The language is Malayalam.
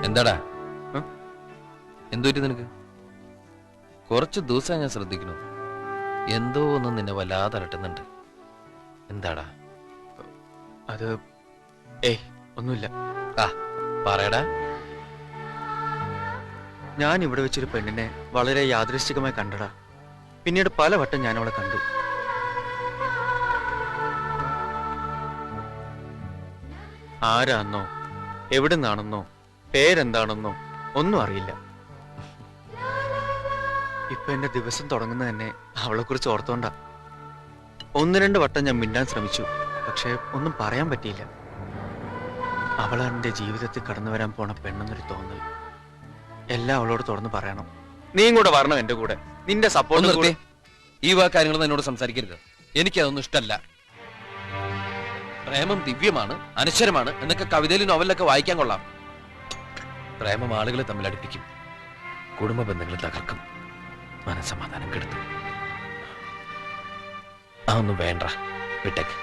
എന്താടാ എന്തുപറ്റി നിനക്ക്? കുറച്ച് ദിവസം ഞാൻ ശ്രദ്ധിക്കണു, എന്തോ ഒന്നും നിന്നെ വല്ലാതെ അലട്ടുന്നുണ്ട്. എന്താടാ അത്? ഒന്നുമില്ല. ആ പറയടാ. ഞാൻ ഇവിടെ വെച്ചൊരു പെണ്ണിനെ വളരെ യാദൃശ്ചികമായി കണ്ടടാ. പിന്നീട് പലവട്ടം ഞാൻ അവളെ കണ്ടു. ആരാന്നോ എവിടെ നിന്നാണെന്നോ പേരെന്താണെന്നോ ഒന്നും അറിയില്ല. ഇപ്പൊ എന്റെ ദിവസം തുടങ്ങുന്നത് തന്നെ അവളെ കുറിച്ച് ഓർത്തോണ്ടാ. 1-2 വട്ടം ഞാൻ മിണ്ടാൻ ശ്രമിച്ചു, പക്ഷെ ഒന്നും പറയാൻ പറ്റിയില്ല. അവളാണ് എന്റെ ജീവിതത്തിൽ കടന്നു വരാൻ പോണ പെണ്ണെന്നൊരു തോന്നൽ. എല്ലാം അവളോട് തുറന്ന് പറയണം. നീയും കൂടെ വരണം എന്റെ കൂടെ. നിന്റെ സപ്പോർട്ട്. ഈ കാര്യങ്ങളൊന്നും എന്നോട് സംസാരിക്കരുത്. എനിക്കതൊന്നും ഇഷ്ടമല്ല. പ്രേമം ദിവ്യമാണ്, അനശ്വരമാണ് എന്നൊക്കെ കവിതയിലും നോവലിലൊക്കെ വായിക്കാൻ കൊള്ളാം. പ്രേമം ആളുകളെ തമ്മിൽ അടുപ്പിക്കും, കുടുംബ ബന്ധങ്ങളെ തകർക്കും, മനസ്സമാധാനം കെടുത്തും. അതൊന്നും വേണ്ട, വിട്ടേക്ക്.